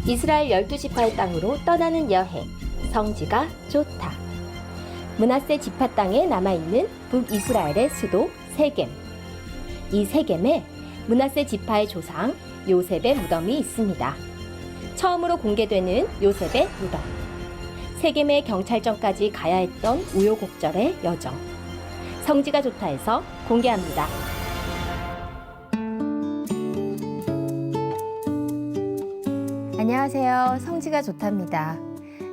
이스라엘 12지파의 땅으로 떠나는 여행, 성지가 좋다. 므낫세 지파 땅에 남아있는 북이스라엘의 수도 세겜. 이 세겜에 므낫세 지파의 조상 요셉의 무덤이 있습니다. 처음으로 공개되는 요셉의 무덤. 세겜의 경찰청까지 가야 했던 우여곡절의 여정. 성지가 좋다에서 공개합니다. 안녕하세요. 성지가 좋답니다.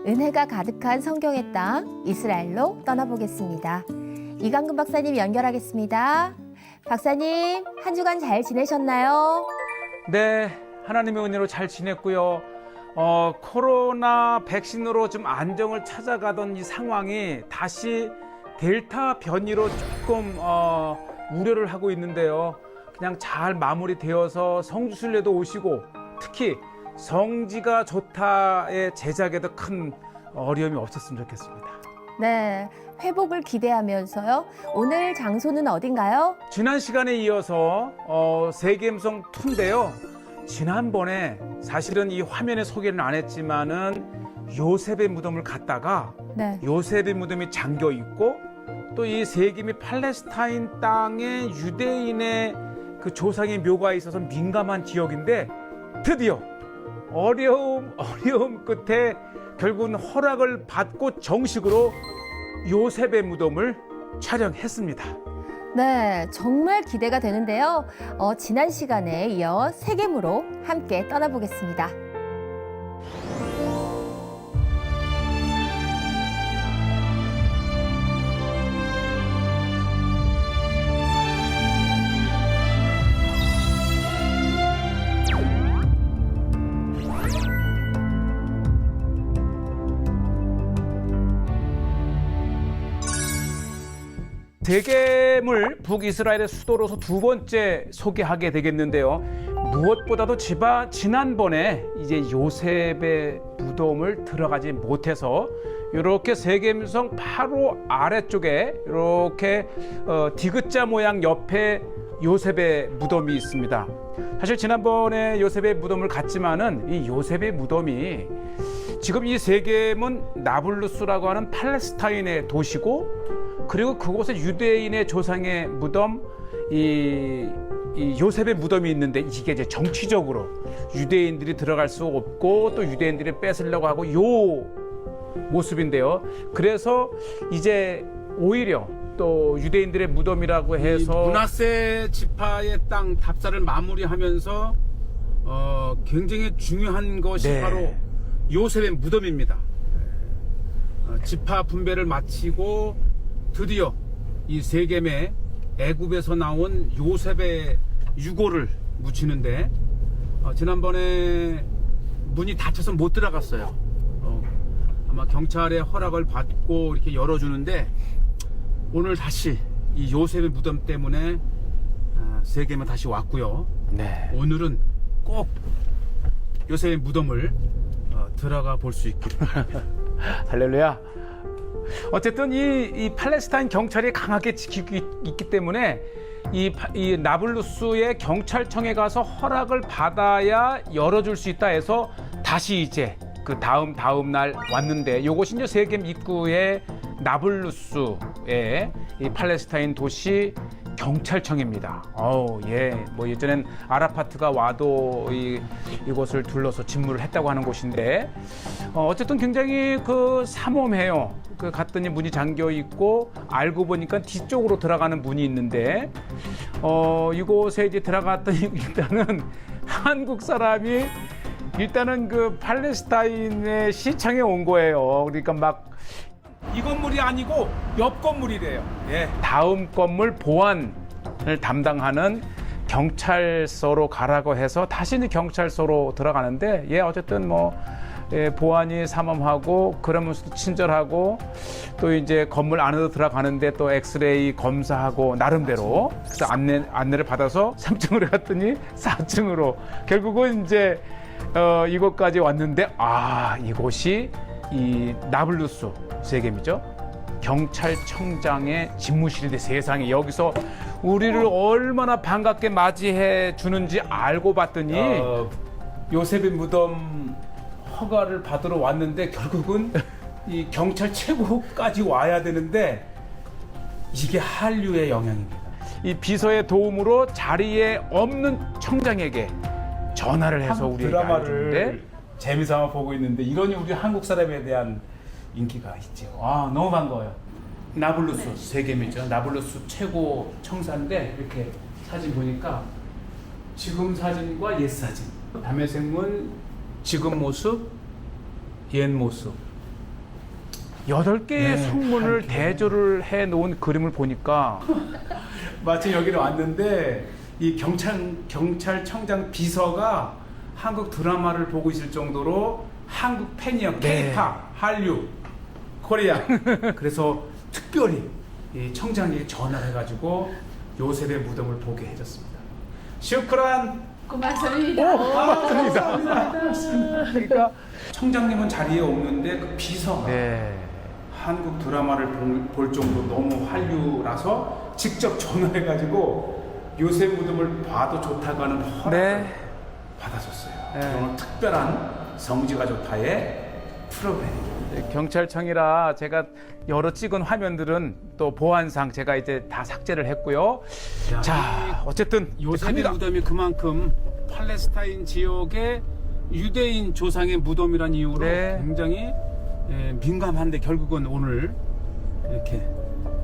은혜가 가득한 성경의 땅 이스라엘로 떠나보겠습니다. 이강근 박사님 연결하겠습니다. 박사님, 한 주간 잘 지내셨나요? 네, 하나님의 은혜로 잘 지냈고요. 코로나 백신으로 좀 안정을 찾아가던 이 상황이 다시 델타 변이로 조금 우려를 하고 있는데요. 그냥 잘 마무리되어서 성주순례도 오시고 특히 성지가 좋다의 제작에도 큰 어려움이 없었으면 좋겠습니다. 네, 회복을 기대하면서요. 오늘 장소는 어딘가요? 지난 시간에 이어서 세겜성 2인데요. 지난번에 사실은 이 화면에 소개는 안 했지만은 요셉의 무덤을 갔다가 네. 요셉의 무덤이 잠겨 있고 또 이 세겜이 팔레스타인 땅에 유대인의 그 조상의 묘가 있어서 민감한 지역인데 드디어 어려움 끝에 결국은 허락을 받고 정식으로 요셉의 무덤을 촬영했습니다. 네, 정말 기대가 되는데요. 지난 시간에 이어 세겜으로 함께 떠나보겠습니다. 세겜을 북이스라엘의 수도로서 두 번째 소개하게 되겠는데요. 무엇보다도 지난번에 이제 요셉의 무덤을 들어가지 못해서 이렇게 세겜성 바로 아래쪽에 이렇게 디귿자 모양 옆에 요셉의 무덤이 있습니다. 사실 지난번에 요셉의 무덤을 갔지만은 이 요셉의 무덤이 지금 이 세겜은 나블루스라고 하는 팔레스타인의 도시고 그리고 그곳에 유대인의 조상의 무덤, 이 요셉의 무덤이 있는데 이게 이제 정치적으로 유대인들이 들어갈 수 없고 또 유대인들이 뺏으려고 하고 요 모습인데요. 그래서 이제 오히려 또 유대인들의 무덤이라고 해서 므낫세 지파의 땅 답사를 마무리하면서 굉장히 중요한 것이 네. 바로 요셉의 무덤입니다. 지파 분배를 마치고 드디어 이 세겜에 애굽에서 나온 요셉의 유골을 묻히는데 지난번에 문이 닫혀서 못 들어갔어요. 아마 경찰의 허락을 받고 이렇게 열어주는데 오늘 다시 이 요셉의 무덤 때문에 세겜에 다시 왔고요. 네. 오늘은 꼭 요셉의 무덤을 들어가 볼 수 있기를 바랍니다. 할렐루야. 어쨌든 이 팔레스타인 경찰이 강하게 지키고 있기 때문에 이 나블루스의 경찰청에 가서 허락을 받아야 열어줄 수 있다 해서 다시 이제 그 다음 날 왔는데 이것이 이제 세겜 입구의 나블루스의 이 팔레스타인 도시 경찰청입니다. 뭐 예전엔 아라파트가 와도 이곳을 둘러서 진무를 했다고 하는 곳인데 어쨌든 굉장히 그 삼엄해요. 그 갔더니 문이 잠겨 있고 알고 보니까 뒤쪽으로 들어가는 문이 있는데 이곳에 이제 들어갔더니 일단은 한국 사람이 일단은 그 팔레스타인의 시청에 온 거예요. 그러니까 막 이 건물이 아니고 옆 건물이래요. 예. 다음 건물 보안을 담당하는 경찰서로 가라고 해서 다시는 경찰서로 들어가는데 어쨌든 보안이 삼엄하고 그러면서도 친절하고 또 이제 건물 안으로 들어가는데 또 엑스레이 검사하고 나름대로 그래서 안내를 받아서 3층으로 갔더니 4층으로 결국은 이제 이곳까지 왔는데 이곳이 이 나블루스 세겜이죠. 경찰청장의 집무실인데 세상에 여기서 우리를 얼마나 반갑게 맞이해 주는지 알고 봤더니 요셉의 무덤 허가를 받으러 왔는데 결국은 이 경찰 최고까지 와야 되는데 이게 한류의 영향입니다. 이 비서의 도움으로 자리에 없는 청장에게 전화를 해서 우리에게 알려주는데 드라마를 재미삼아 보고 있는데 이러니 우리 한국 사람에 대한 인기가 있죠. 아, 너무 반가워요. 나블루스 세계미죠. 나블루스 최고 청사인데 이렇게 사진 보니까 지금 사진과 옛 사진. 담에색문 지금 모습, 옛 모습. 8개의 네, 성문을 함께. 대조를 해 놓은 그림을 보니까 마침 여기를 왔는데 이 경찰청장 비서가 한국 드라마를 보고 있을 정도로 한국 팬이요. 네. K-팝, 한류, 코리아. 그래서 특별히 이 청장에게 전화를 해가지고 요셉의 무덤을 보게 해줬습니다. 슈크란. 고맙습니다. 맞습니다. 그러니까 청장님은 자리에 없는데 그 비서가 네. 한국 드라마를 볼 정도로 너무 한류라서 직접 전화해가지고 요셉 무덤을 봐도 좋다고 하는 허락을 네. 받아줬어요. 네. 오늘 특별한 성지가 좋다의 프로그램입니다. 네, 경찰청이라 제가 여러 찍은 화면들은 또 보안상 제가 이제 다 삭제를 했고요. 자, 어쨌든 요셉의 갑니다. 무덤이 그만큼 팔레스타인 지역의 유대인 조상의 무덤이란 이유로 네. 굉장히 민감한데 결국은 오늘 이렇게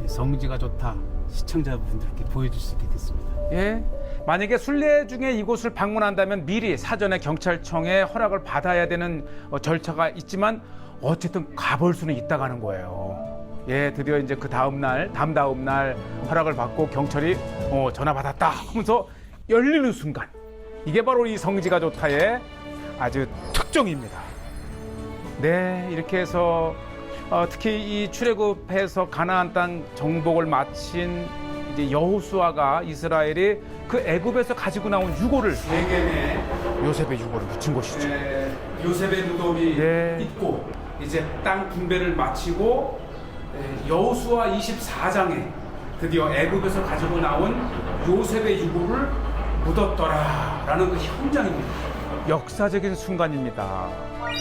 성지가 좋다 시청자분들께 보여줄 수 있게 됐습니다. 예. 만약에 순례 중에 이곳을 방문한다면 미리 사전에 경찰청에 허락을 받아야 되는 절차가 있지만 어쨌든 가볼 수는 있다고 하는 거예요. 예, 드디어 이제 그 다음 날 허락을 받고 경찰이 전화 받았다 하면서 열리는 순간 이게 바로 이 성지가 좋다의 아주 특종입니다. 네, 이렇게 해서 특히 이 출애굽해서 가나안 땅 정복을 마친 이제 여호수아가 이스라엘이 그 애굽에서 가지고 나온 유고를 세겜에 요셉의 유고를 붙인 곳이죠. 요셉의 무덤이 네. 있고 이제 땅 분배를 마치고 여호수아 24장에 드디어 애굽에서 가지고 나온 요셉의 유고를 묻었더라라는 그 현장입니다. 역사적인 순간입니다.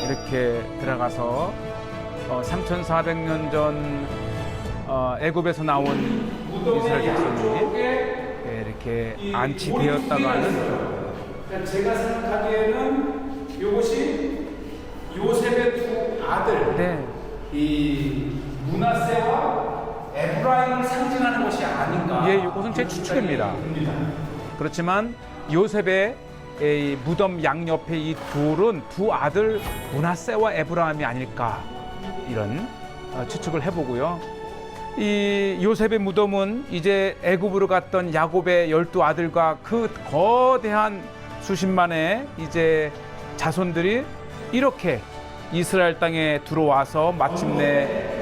이렇게 들어가서 3,400년 전 애굽에서 나온 이스라엘 백성이 이렇게 안치되었다고 하는 제가 생각하기에는 이것이 요셉의 두 아들 네. 이 므낫세와 에브라임을 상징하는 것이 아닌가. 예, 이것은 제 추측입니다. 그렇지만 요셉의 이 무덤 양옆에 이 둘은 두 아들 므낫세와 에브라임이 아닐까 이런 추측을 해보고요. 이 요셉의 무덤은 이제 애굽으로 갔던 야곱의 12아들과 그 거대한 수십만의 이제 자손들이 이렇게 이스라엘 땅에 들어와서 마침내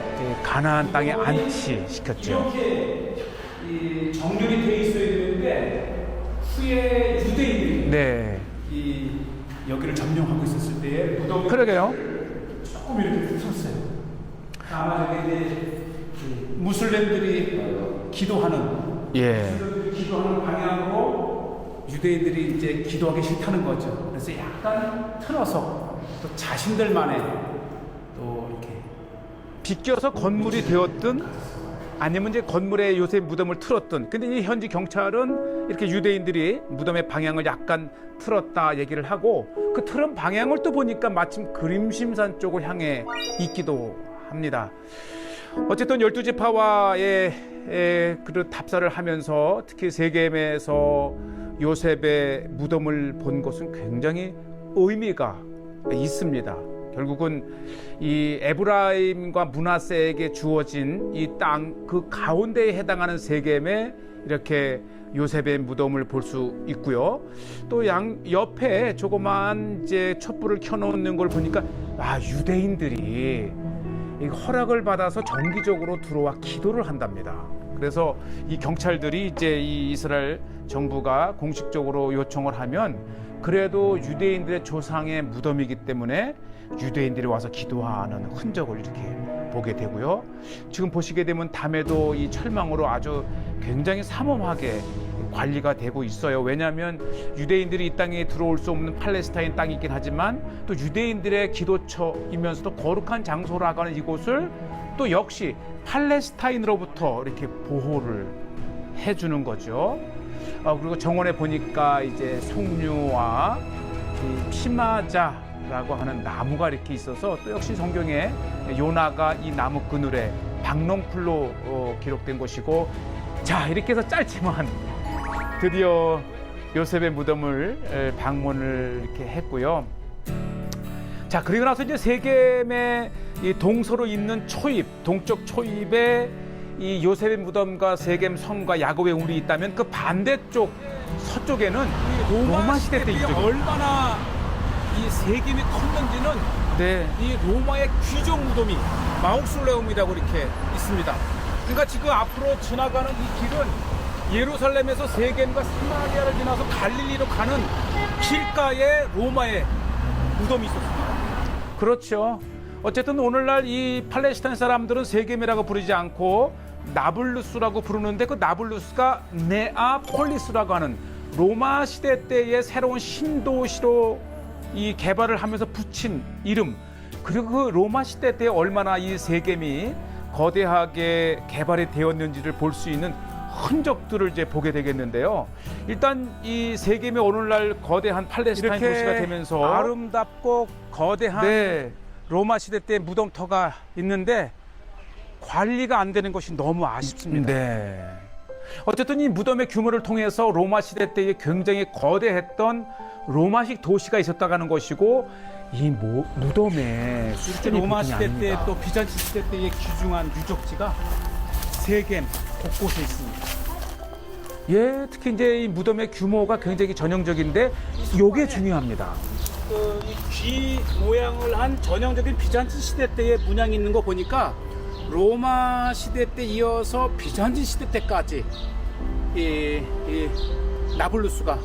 가나안 땅에 안치시켰죠. 이렇게 이 정렬이 돼 있어야 되는데 후에 유대인들이 네, 이 여기를 점령하고 있었을 때에 무덤을 그러게요. 조금 이렇게 풀었어요. 아마 저게 이제 무슬림들이 기도하는 예, 무슬림들이 기도하는 방향으로 유대인들이 이제 기도하기 싫다는 거죠. 그래서 약간 틀어서 또 자신들만의 또 이렇게 비껴서 건물이 되었든 아니면 이제 건물에 요셉 무덤을 틀었든 근데 이 현지 경찰은 이렇게 유대인들이 무덤의 방향을 약간 틀었다 얘기를 하고 그 틀은 방향을 또 보니까 마침 그림심산 쪽을 향해 있기도 합니다. 어쨌든 12지파와의 그 답사를 하면서 특히 세겜에서 요셉의 무덤을 본 것은 굉장히 의미가 있습니다. 결국은 이 에브라임과 므낫세에게 주어진 이 땅 그 가운데에 해당하는 세겜에 이렇게 요셉의 무덤을 볼 수 있고요. 또 양 옆에 조그만 이제 촛불을 켜놓는 걸 보니까 유대인들이 이 허락을 받아서 정기적으로 들어와 기도를 한답니다. 그래서 이 경찰들이 이제 이 이스라엘 정부가 공식적으로 요청을 하면 그래도 유대인들의 조상의 무덤이기 때문에 유대인들이 와서 기도하는 흔적을 이렇게 보게 되고요. 지금 보시게 되면 담에도 이 철망으로 아주 굉장히 삼엄하게 관리가 되고 있어요. 왜냐하면 유대인들이 이 땅에 들어올 수 없는 팔레스타인 땅이긴 하지만 또 유대인들의 기도처이면서도 거룩한 장소라고 하는 이곳을 또 역시 팔레스타인으로부터 이렇게 보호를 해주는 거죠. 그리고 정원에 보니까 이제 송류와 이 피마자라고 하는 나무가 이렇게 있어서 또 역시 성경에 요나가 이 나무 그늘에 박농풀로 기록된 것이고, 자 이렇게 해서 짧지만 드디어 요셉의 무덤을 방문을 이렇게 했고요. 자 그리고 나서 이제 세겜의 이 동서로 있는 초입, 동쪽 초입에 이 요셉의 무덤과 세겜 성과 야곱의 우물이 있다면 그 반대쪽 서쪽에는 로마 시대 때 이쪽이 얼마나 이 세겜이 컸는지는 네. 이 로마의 귀족 무덤이 마우솔레움이라고 이렇게 있습니다. 그러니까 지금 앞으로 지나가는 이 길은 예루살렘에서 세겜과 사마리아를 지나서 갈릴리로 가는 길가에 로마의 무덤이 있었습니다. 그렇죠. 어쨌든 오늘날 이 팔레스타인 사람들은 세겜이라고 부르지 않고 나블루스라고 부르는데, 그 나블루스가 네아폴리스라고 하는 로마 시대 때의 새로운 신도시로 이 개발을 하면서 붙인 이름, 그리고 그 로마 시대 때 얼마나 이 세겜이 거대하게 개발이 되었는지를 볼 수 있는 흔적들을 이제 보게 되겠는데요. 일단 이 세겜이 오늘날 거대한 팔레스타인 도시가 되면서 아름답고 거대한 네. 로마 시대 때 무덤터가 있는데 관리가 안 되는 것이 너무 아쉽습니다. 네. 어쨌든 이 무덤의 규모를 통해서 로마 시대 때에 굉장히 거대했던 로마식 도시가 있었다는 것이고, 이 무덤에 이렇게 로마 시대 때 또 비잔치 시대 때의 귀중한 유적지가 세겜 곳곳에 있습니다. 예, 특히 이제 이 무덤의 규모가 굉장히 전형적인데 요게 중요합니다. 이 귀 모양을 한 전형적인 비잔치 시대 때의 문양이 있는 거 보니까 로마 시대 때 이어서 비잔치 시대 때까지 이 나블루스가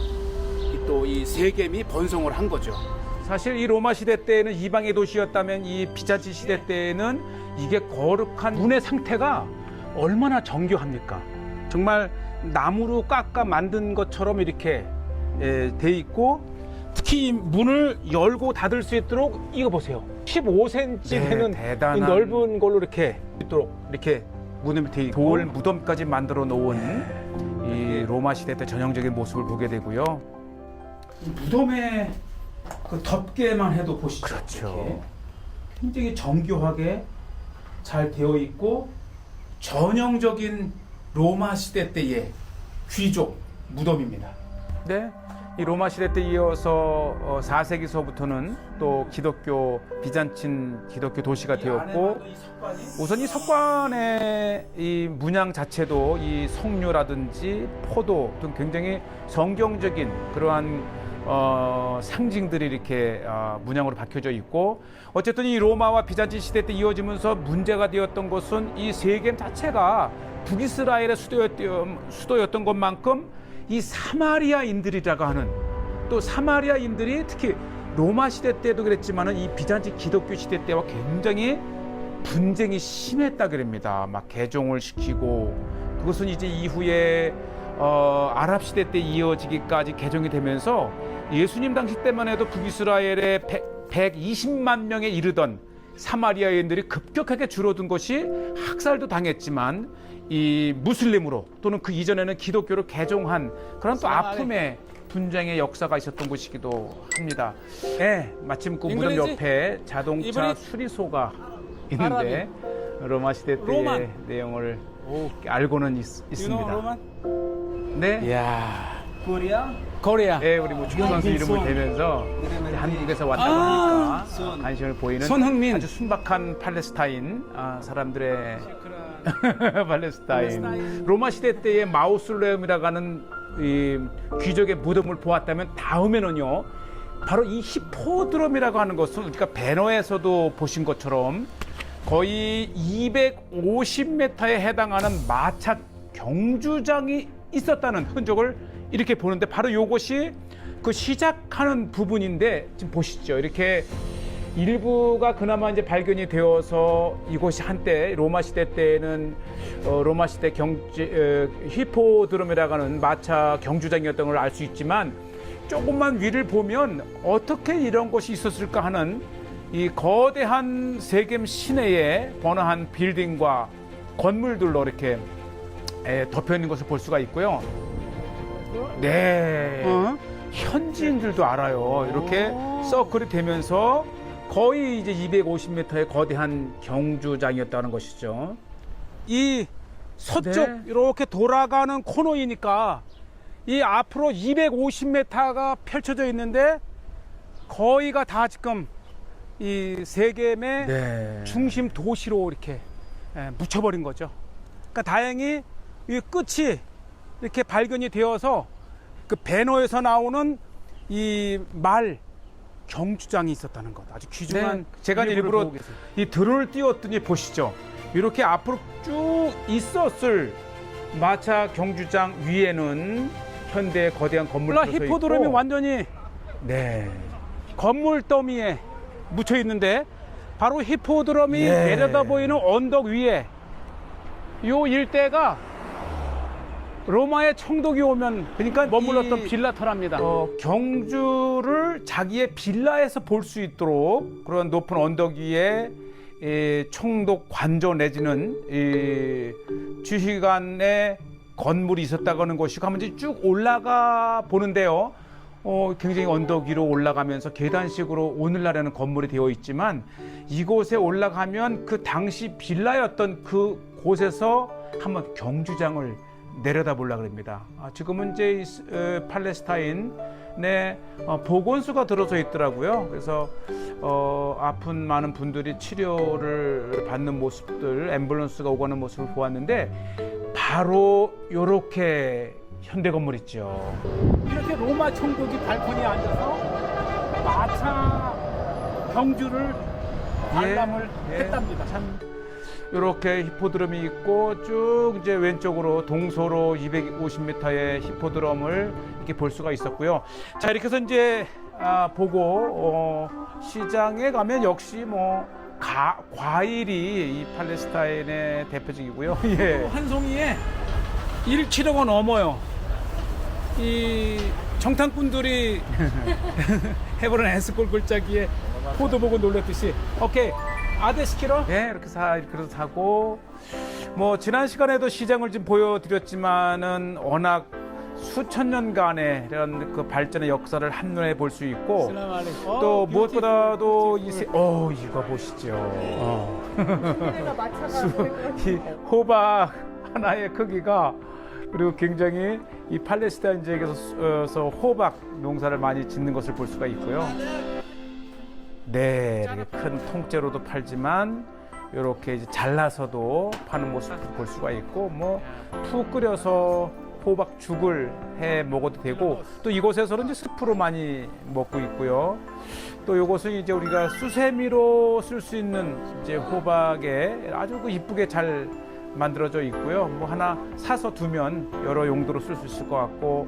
또 이 세겜이 번성을 한 거죠. 사실 이 로마 시대 때에는 이방의 도시였다면 이 비잔치 시대 때에는 이게 거룩한 문의 상태가 얼마나 정교합니까? 정말 나무로 깎아 만든 것처럼 이렇게 돼 있고, 특히 이 문을 열고 닫을 수 있도록 이거 보세요. 15cm 되는 이 넓은 걸로 이렇게 있도록 이렇게 문을 돼 있고, 돌 무덤까지 만들어 놓은 이 로마 시대 때 전형적인 모습을 보게 되고요. 이 무덤의 그 덮개만 해도 보시죠. 그렇죠. 이렇게 굉장히 정교하게 잘 되어 있고 전형적인 로마 시대 때의 귀족 무덤입니다. 네. 이 로마 시대 때 이어서 4세기서부터는 또 기독교 비잔틴 기독교 도시가 되었고, 우선 이 석관의 이 문양 자체도 이 석류라든지 포도 등 굉장히 성경적인 그러한 상징들이 이렇게 문양으로 박혀져 있고, 어쨌든 이 로마와 비잔틴 시대 때 이어지면서 문제가 되었던 것은 이 세겜 자체가 북이스라엘의 수도였던 것만큼 이 사마리아인들이라고 하는, 또 사마리아인들이 특히 로마 시대 때도 그랬지만은 이 비잔틴 기독교 시대 때와 굉장히 분쟁이 심했다 그럽니다. 막 개종을 시키고, 그것은 이제 이후에 아랍 시대 때 이어지기까지 개종이 되면서 예수님 당시 때만 해도 북이스라엘에 120만 명에 이르던 사마리아인들이 급격하게 줄어든 것이, 학살도 당했지만 이 무슬림으로 또는 그 이전에는 기독교로 개종한 그런 또 아픔의 분쟁의 역사가 있었던 곳이기도 합니다. 네, 마침 그 무덤 옆에 자동차 수리소가 있는데 로마 시대 때의 내용을 알고는 있습니다. 네. 이야, 코리아. 네, 우리 뭐 축구 선수 이름을 대면서 한국에서 왔다고 하니까 관심을 보이는 손흥민. 아주 순박한 팔레스타인 사람들의 팔레스타인. 로마 시대 때의 마우솔레움이라고 하는 이 귀족의 무덤을 보았다면 다음에는요, 바로 이 히포드롬이라고 하는 것은, 그러니까 배너에서도 보신 것처럼 거의 250m에 해당하는 마차 경주장이 있었다는 흔적을 이렇게 보는데, 바로 이것이 그 시작하는 부분인데, 지금 보시죠. 이렇게 일부가 그나마 이제 발견이 되어서 이곳이 한때 로마 시대 때는 로마 시대 히포드롬이라고 하는 마차 경주장이었던 걸 알 수 있지만 조금만 위를 보면 어떻게 이런 곳이 있었을까 하는 이 거대한 세겜 시내의 번화한 빌딩과 건물들로 이렇게 덮여 있는 것을 볼 수가 있고요. 네. 현지인들도 알아요. 이렇게 서클이 되면서 거의 이제 250m의 거대한 경주장이었다는 것이죠. 이 서쪽 네. 이렇게 돌아가는 코너이니까 이 앞으로 250m가 펼쳐져 있는데 거의가 다 지금 이 세겜의 네. 중심 도시로 이렇게 묻혀버린 거죠. 그러니까 다행히 이 끝이 이렇게 발견이 되어서 그 배너에서 나오는 이 말 경주장이 있었다는 것. 아주 귀중한. 네, 제가 일부를 일부러 보고 계세요. 이 드론을 띄웠더니 보시죠. 이렇게 앞으로 쭉 있었을 마차 경주장 위에는 현대 거대한 건물이 들어서 히포드롬이 있고, 완전히 네. 건물 더미에 묻혀 있는데 바로 히포드롬이 예. 내려다 보이는 언덕 위에 요 일대가 로마의 청독이 오면 그러니까 머물렀던 이- 빌라터랍니다. 경주를 자기의 빌라에서 볼 수 있도록 그런 높은 언덕 위에 이 총독 관저 내지는 이 주휘관의 건물이 있었다고 하는 것이고 한번 이제 쭉 올라가 보는데요. 굉장히 언덕 위로 올라가면서 계단식으로 오늘날에는 건물이 되어 있지만 이곳에 올라가면 그 당시 빌라였던 그 곳에서 한번 경주장을 내려다 보려고 합니다. 지금은 이제 팔레스타인의 보건소가 들어서 있더라고요. 그래서 아픈 많은 분들이 치료를 받는 모습들, 앰뷸런스가 오가는 모습을 보았는데 바로 이렇게 현대 건물 있죠. 이렇게 로마 총독이 발코니에 앉아서 마차 경주를 관람을 했답니다. 참 이렇게 히포드롬이 있고 쭉 이제 왼쪽으로 동서로 250m의 히포드롬을 이렇게 볼 수가 있었고요. 자, 이렇게 해서 이제 보고 시장에 가면 역시 뭐 과일이 이 팔레스타인의 대표적이고요. 예. 한 송이에 1kg가 넘어요. 이 정탐꾼들이 해보는 에스콜 골짜기에 포도 보고 놀랐듯이 오케이 아데스키로 네, 이렇게 이렇게 사고 뭐 지난 시간에도 시장을 좀 보여드렸지만은 워낙 수천 년간의 이런 그 발전의 역사를 한눈에 볼 수 있고 또 무엇보다도 이거 보시죠. 이 호박 하나의 크기가 그리고 굉장히 이 팔레스타인 지역에서 호박 농사를 많이 짓는 것을 볼 수가 있고요. 네, 이렇게 큰 통째로도 팔지만 이렇게 이제 잘라서도 파는 모습을 볼 수가 있고 뭐 푹 끓여서 호박죽을 해 먹어도 되고 또 이곳에서는 이제 스프로 많이 먹고 있고요. 또 이것은 이제 우리가 수세미로 쓸 수 있는 이제 호박에 아주 그 이쁘게 잘 만들어져 있고요. 뭐 하나 사서 두면 여러 용도로 쓸 수 있을 것 같고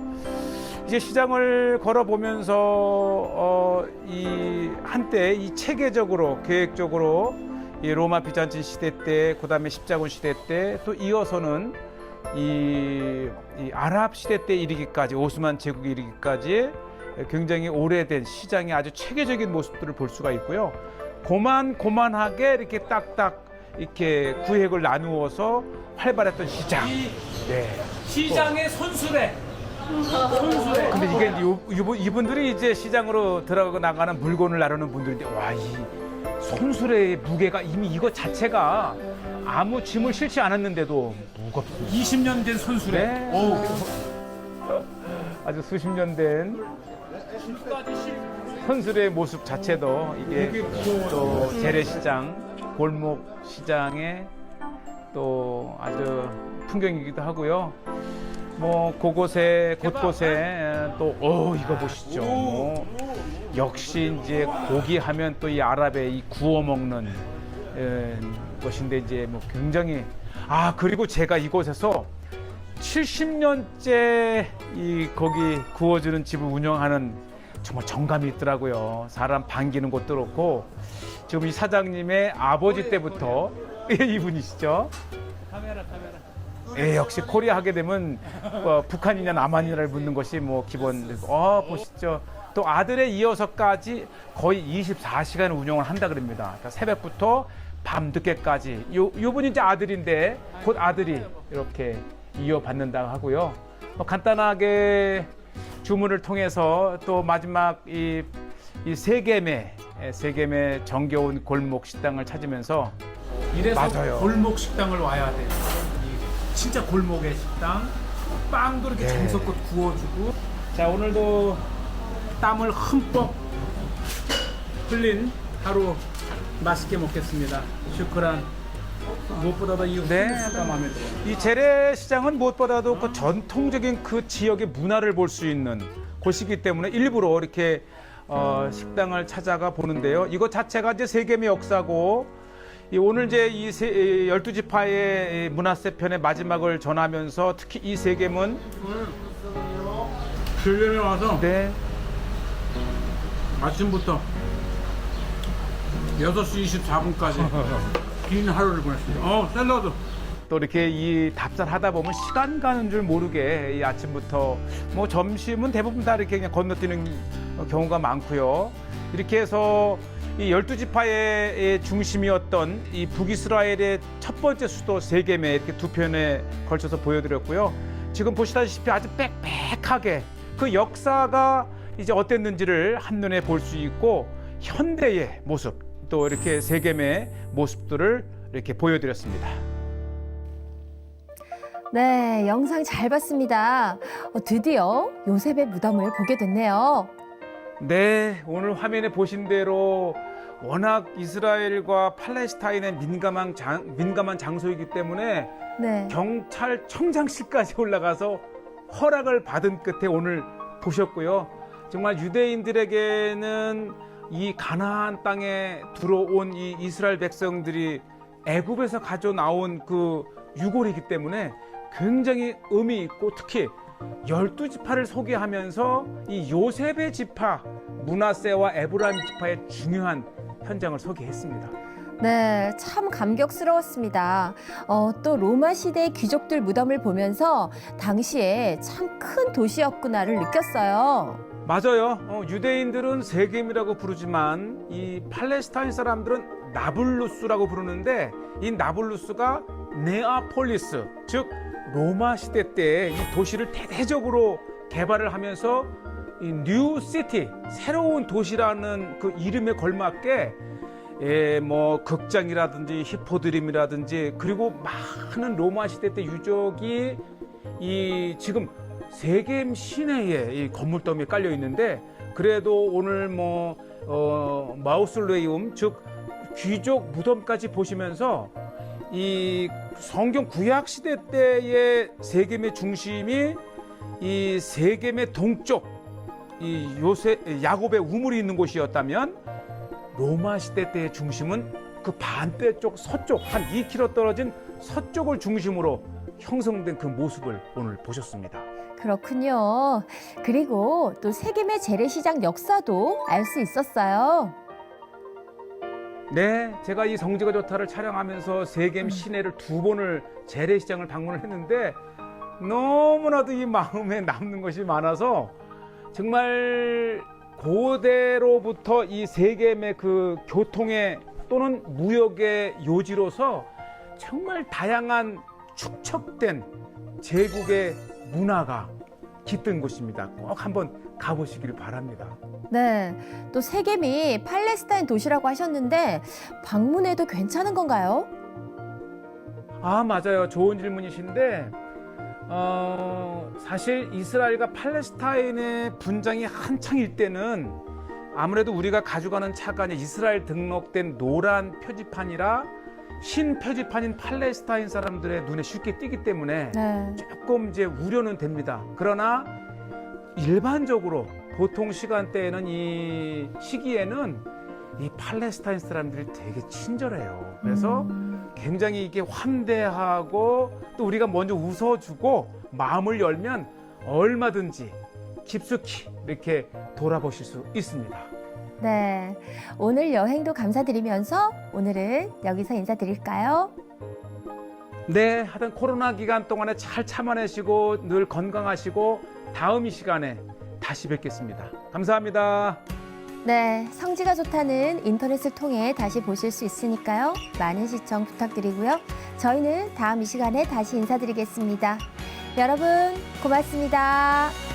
이제 시장을 걸어보면서 이 한때 이 체계적으로 계획적으로 이 로마 비잔틴 시대 때 그다음에 십자군 시대 때 또 이어서는 이 아랍 시대 때 이르기까지 오스만 제국에 이르기까지 굉장히 오래된 시장의 아주 체계적인 모습들을 볼 수가 있고요. 고만고만하게 이렇게 딱딱 이렇게 구획을 나누어서 활발했던 시장. 네. 시장의 손수레 근데 이게 이분들이 이제 시장으로 들어가고 나가는 물건을 나르는 분들인데 와, 이 손수레의 무게가 이미 이거 자체가 아무 짐을 실지 않았는데도 무겁습니다. 20년 된 손수레. 네. 오. 아주 수십 년 된 손수레의 모습 자체도 이게 또 재래시장, 골목시장의 또 아주 풍경이기도 하고요. 뭐 곳곳에 또 이거 보시죠. 뭐 역시 이제 고기 하면 또 이 아랍의 이 구워 먹는 것인데 이제 뭐 굉장히 그리고 제가 이곳에서 70년째 이 거기 구워주는 집을 운영하는 정말 정감이 있더라고요. 사람 반기는 것도 그렇고 지금 이 사장님의 아버지 때부터 이분이시죠. 카메라. 예, 역시 코리아 하게 되면 북한이냐 남한이냐를 묻는 것이 뭐 기본. 보시죠. 또 아들에 이어서까지 거의 24시간 운영을 한다 그럽니다. 그러니까 새벽부터 밤 늦게까지. 요분이 이제 아들인데 곧 아들이 이렇게 이어받는다고 하고요. 간단하게 주문을 통해서 또 마지막 이 세겜의 정겨운 골목 식당을 찾으면서 이래서 맞아요. 골목 식당을 와야 돼. 진짜 골목의 식당. 빵도 이렇게 네. 정성껏 구워주고. 자, 오늘도 땀을 흠뻑 흘린 하루 맛있게 먹겠습니다. 슈크란. 무엇보다도 이 네. 후추가 마음에 들어요. 이 재래시장은 무엇보다도 그 전통적인 그 지역의 문화를 볼 수 있는 곳이기 때문에 일부러 이렇게 식당을 찾아가 보는데요. 이것 자체가 이제 세겜의 역사고 오늘 이제 이 12지파의 문화세 편의 마지막을 전하면서 특히 이 세겜은 길gem에 와서 네. 아침부터 6시 24분까지 긴 하루를 보냈습니다. 샐러드. 또 이렇게 이 답사하다 보면 시간 가는 줄 모르게 이 아침부터 뭐 점심은 대부분 다 이렇게 그냥 건너뛰는 경우가 많고요. 이렇게 해서 이 12지파의 중심이었던 이 북이스라엘의 첫 번째 수도 세겜에 이렇게 두 편에 걸쳐서 보여드렸고요. 지금 보시다시피 아주 빽빽하게 그 역사가 이제 어땠는지를 한눈에 볼 수 있고 현대의 모습 또 이렇게 세겜의 모습들을 이렇게 보여드렸습니다. 네, 영상 잘 봤습니다. 드디어 요셉의 무덤을 보게 됐네요. 네, 오늘 화면에 보신 대로 워낙 이스라엘과 팔레스타인의 민감한 장소이기 때문에 네. 경찰청장실까지 올라가서 허락을 받은 끝에 오늘 보셨고요. 정말 유대인들에게는 이 가나안 땅에 들어온 이 이스라엘 백성들이 애굽에서 가져 나온 그 유골이기 때문에 굉장히 의미 있고 특히 12지파를 소개하면서 이 요셉의 지파 므낫세와 에브라임 지파의 중요한 현장을 소개했습니다. 네, 참 감격스러웠습니다. 또 로마 시대의 귀족들 무덤을 보면서 당시에 참 큰 도시였구나를 느꼈어요. 맞아요. 유대인들은 세겜이라고 부르지만 이 팔레스타인 사람들은 나블루스라고 부르는데 이 나블루스가 네아폴리스 즉 로마 시대 때 이 도시를 대대적으로 개발을 하면서 이 뉴 시티 새로운 도시라는 그 이름에 걸맞게 뭐 극장이라든지 히포드림이라든지 그리고 많은 로마 시대 때 유적이 이 지금 세겜 시내에 이 건물 더미에 깔려 있는데 그래도 오늘 뭐 마우솔레이움 즉 귀족 무덤까지 보시면서 이 성경 구약 시대 때의 세겜의 중심이 이 세겜의 동쪽 이 야곱의 우물이 있는 곳이었다면 로마 시대 때의 중심은 그 반대쪽 서쪽 한 2km 떨어진 서쪽을 중심으로 형성된 그 모습을 오늘 보셨습니다. 그렇군요. 그리고 또 세겜의 재래시장 역사도 알 수 있었어요. 네, 제가 이 성지가 좋다를 촬영하면서 세겜 시내를 2번을 재래시장을 방문을 했는데 너무나도 이 마음에 남는 것이 많아서 정말 고대로부터 이 세겜의 그 교통의 또는 무역의 요지로서 정말 다양한 축적된 제국의 문화가 깃든 곳입니다. 꼭 한번 가보시기를 바랍니다. 네, 또 세겜이 팔레스타인 도시라고 하셨는데 방문해도 괜찮은 건가요? 아, 맞아요. 좋은 질문이신데 사실 이스라엘과 팔레스타인의 분쟁이 한창일 때는 아무래도 우리가 가져가는 차가 이스라엘 등록된 노란 표지판이라 신 표지판인 팔레스타인 사람들의 눈에 쉽게 띄기 때문에 네. 조금 이제 우려는 됩니다. 그러나 일반적으로 보통 시간대에는 이 시기에는 이 팔레스타인 사람들이 되게 친절해요. 그래서 굉장히 이게 환대하고 또 우리가 먼저 웃어주고 마음을 열면 얼마든지 깊숙이 이렇게 돌아보실 수 있습니다. 네, 오늘 여행도 감사드리면서 오늘은 여기서 인사드릴까요? 네, 하여튼 코로나 기간 동안에 잘 참아내시고 늘 건강하시고 다음 이 시간에 다시 뵙겠습니다. 감사합니다. 네, 성지가 좋다는 인터넷을 통해 다시 보실 수 있으니까요. 많은 시청 부탁드리고요. 저희는 다음 이 시간에 다시 인사드리겠습니다. 여러분, 고맙습니다.